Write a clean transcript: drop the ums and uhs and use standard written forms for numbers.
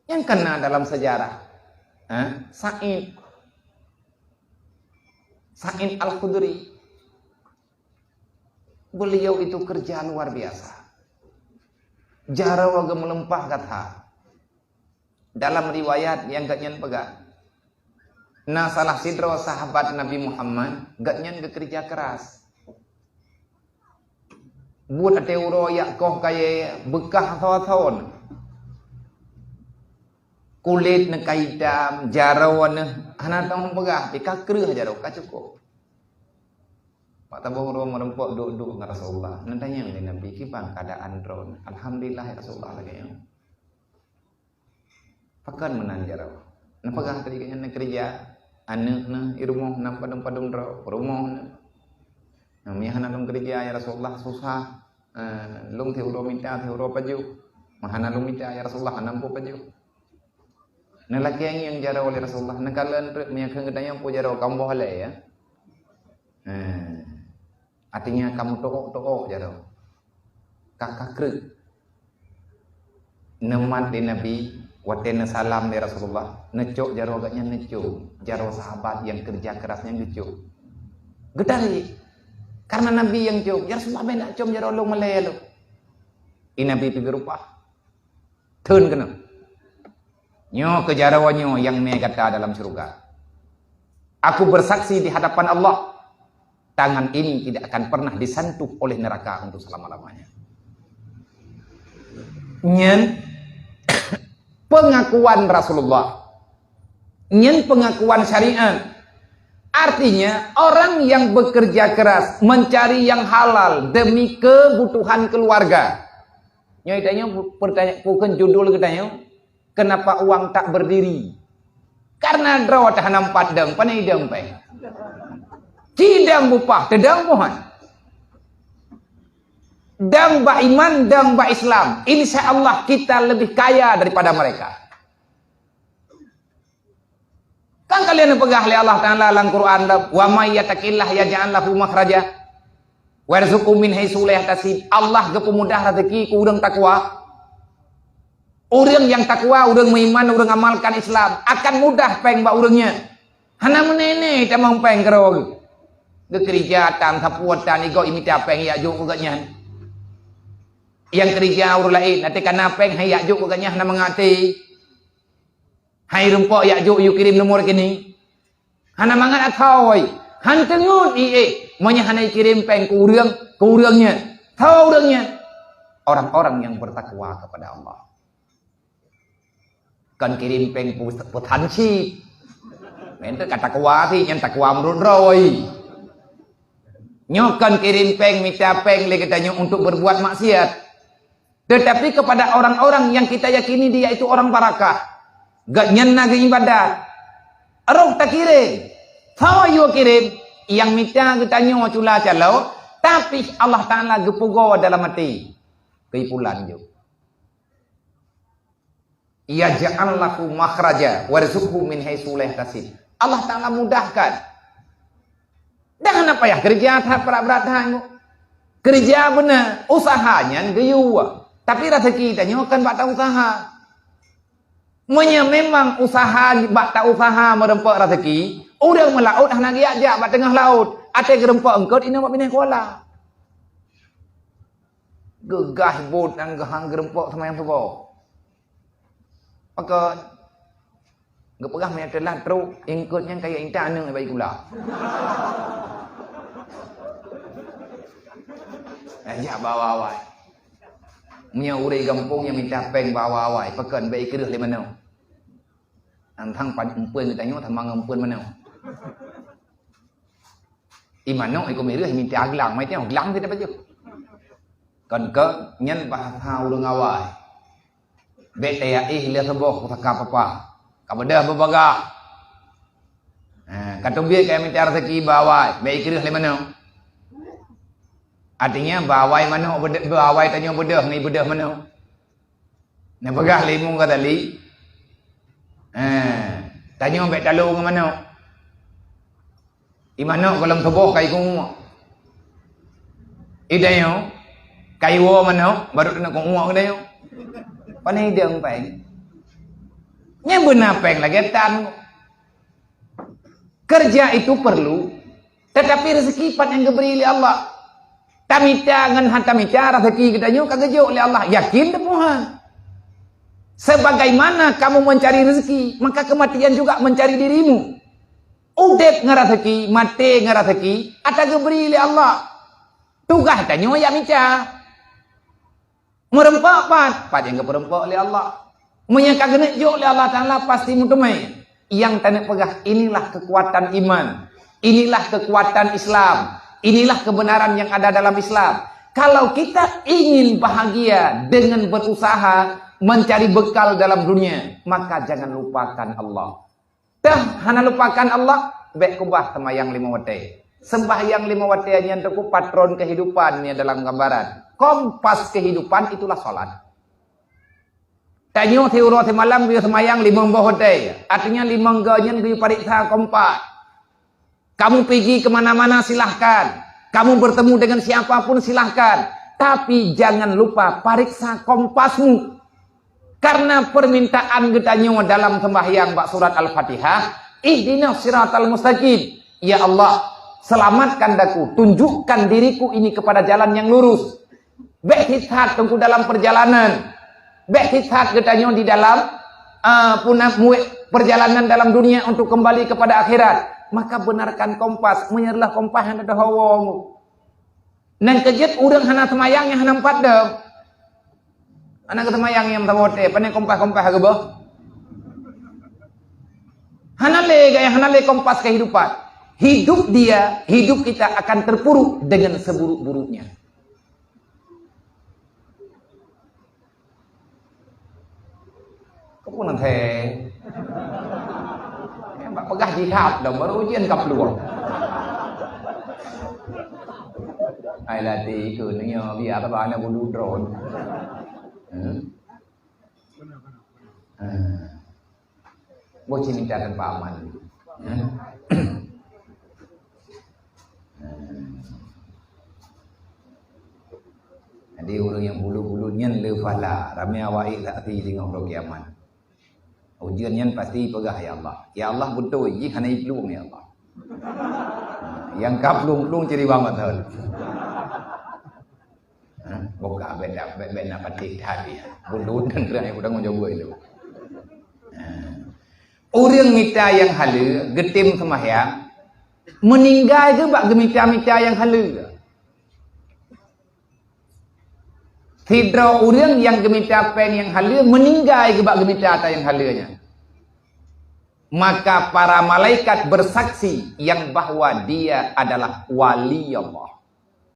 yang kena dalam sejarah. Sa'id Al-Khudri. Beliau itu kerja luar biasa. Jarawa melempah kata. Dalam riwayat yang gak nyen pegang. Nah salah sidro sahabat Nabi Muhammad gak nyen kerja keras. Buat teuro yak koh kaya bekah thon. Kulit ne kaidam, jarawa ne hana tong pegah, pika kreuh jaraw ka cukup. Pak tabung ro merempok duduk dengan Rasulullah. Nantanya ni Nabi kipang keadaan drone. Alhamdulillah ya Rasulullah lagi yang. Pakan menan jaraw. Na pegah tadi kanya kerja aneuk na irumuh na padung-padung ro rumah na. Namanya hana dong kerja ya Rasulullah susah. Lung teuro minta teuro paju. Mahana lung minta ya Rasulullah anampu paju. Nalaki yang jaraw oleh Rasulullah. Nakalan punya kengedanya pu jaraw kamboh halai ya. Artinya kamu tokok jaraw. Kakak krek. Nemat di Nabi. Watena salam dari Rasulullah. Necok jaraw agaknya necok. Jaraw sahabat yang kerja kerasnya necok. Gedari. Karena Nabi yang cok. Ya Rasulullah benak cok jaraw lo malaya lo. Ini Nabi pergi rupah. Turn kena. Nyo kejarawanyo yang megata dalam surga. Aku bersaksi di hadapan Allah. Tangan ini tidak akan pernah disentuh oleh neraka untuk selama-lamanya. Nyen pengakuan Rasulullah. Nyen pengakuan syariat. Artinya orang yang bekerja keras mencari yang halal demi kebutuhan keluarga. Nyo itanya pertanyaan bukan judul katanya. Kenapa uang tak berdiri? Karena drawat hanam padang, panai dang peng. Cidang bupah, tedang pohon. Dang ba iman, dang ba Islam. Insya Allah kita lebih kaya daripada mereka. Kan kalian pegah oleh Allah Ta'ala dalam Quran. Wa may yattaqillah yaj'al lahu makhraja. Wa yarzuqhu min haitsu la yahtasib. Allah kepemudah rezeki ku urang takwa. Orang yang takwa, orang beriman, orang amalkan Islam akan mudah peng ba orangnya. Hana menene tamang peng kerog. Gekerja tang kapuatan igo imita peng ya juk agaknya. Yang kerja orang lain nanti kana peng hay ya juk agaknya hana mengati. Hai rumpok ya juk you kirim nomor kini. Hana mangat athoi. Han tengut monya hana kirim peng ku urangnya. Tahu orangnya. Orang-orang yang bertakwa kepada Allah. Cần kirim peng putan chi. Mente kata kuati yang takwa menurut roy. Nyokan kirim peng minta peng le katanya untuk berbuat maksiat. Tetapi kepada orang-orang yang kita yakini dia itu orang barakah. Gak nyena ke ibadat. Arok tak kirim. Tahu you kirim yang minta katanya cula calau, tapi Allah Taala gepugo dalam hati. Keipulan jo. Ya ja'allahu makhraja warzuqhu min haitsu la yahtasib. Allah Taala mudahkan. Dan apa ya kerja tak berat-berat hangu. Kerja benar, usahanya geyuwa. Tapi rezeki tanya kan bak usaha. Monya memang usaha bak usaha merempak rezeki, urang melaut hana giajak bak tengah laut. Ate gerempak engkot ina bak pindah kuala. Gegah bot dan gahang gerempak sama yang sebab. Maka gepegah punya telah teruk ingkutnya kayak inta anu baik pula. Ya bawa awai. Punya urai kampung yang minta peng bawa awai. Pekan baik kerah le mana. Antang pan empun katanya tamang empun mana. Imano ai ko mirih minta aglang mai tengok glang tidak baju. Kan ke nyen bah hau urang awai. Bet ya ih lihat seboh kata apa kabedah bebaga kata biar kayak minta rezeki bawai baik kira le mana artinya bawai mana bawai tanya bedah ni bedah mana nak pegah limung kata li tanya bet talu ke mana di mana kolam seboh kai ku idayo kai wo mana baru nak ku uak ke dayo. Panai dang peng. Nya benar peng lagi tan. Kerja itu perlu, tetapi rezeki pat yang diberi oleh Allah. Tamita ngan hatamita rezeki kita nyu kagak oleh Allah. Yakin Tuhan. Sebagaimana kamu mencari rezeki, maka kematian juga mencari dirimu. Udep ngerazeki, mati ngerazeki, ada diberi oleh Allah. Tugas tanya ya mica. Merempak pat yang keperempak oleh Allah. Menyangka genek jo oleh Allah Taala pasti mutumai. Yang tanda pegah inilah kekuatan iman. Inilah kekuatan Islam. Inilah kebenaran yang ada dalam Islam. Kalau kita ingin bahagia dengan berusaha mencari bekal dalam dunia, maka jangan lupakan Allah. Dah hana lupakan Allah, baik kubah semayang 5 waktu. Sembahyang 5 waktu yang terku patron kehidupan ni dalam gambaran. Kompas kehidupan itulah salat. Tanya teuro semalam dia semayang 5 waktu. Artinya 5 ganyan dia pariksa kompas. Kamu pergi kemana-mana silahkan. Kamu bertemu dengan siapapun silahkan. Tapi jangan lupa pariksa kompasmu. Karena permintaan getanya dalam sembahyang bak surat Al-Fatihah, ihdinas siratal mustaqim. Ya Allah, selamatkan daku, tunjukkan diriku ini kepada jalan yang lurus. Baik hisat tunggu dalam perjalanan. Baik hisat getanya di dalam perjalanan dalam dunia untuk kembali kepada akhirat. Maka benarkan kompas, menyerlah kompas yang ada hawamu. Dan kejut urang hana semayang yang hana 4 dah. Anak ketemayang yang tawote, pandai kompas-kompas ke bah? Hanale gaya hanale kompas kehidupan. Hidup dia, hidup kita akan terpuruk dengan seburuk-buruknya. Kau nanti, mbak pegah jihad dong, baru ujian kap luar. Ai latih itu nyo biar apa anak bulu drone. Bocah mintakan Pak Aman. Jadi orang yang bulu-bulunya lefala, ramai awak tak hati dengan orang kiamat. Ujiannya pasti pegah ya Allah. Ya Allah betul, ini hanya iklum ya Allah. Yang kaplung-plung ciri banget hal. Buka benda pati tadi. Bundut dan gerai udah ngojobo itu. Orang mita yang halu, getim sembahyang, meninggal ke bak gemita-mita yang halu. Tidra orang yang gemita pen yang halu meninggal ke bak gemita yang halunya. Maka para malaikat bersaksi yang bahwa dia adalah wali Allah.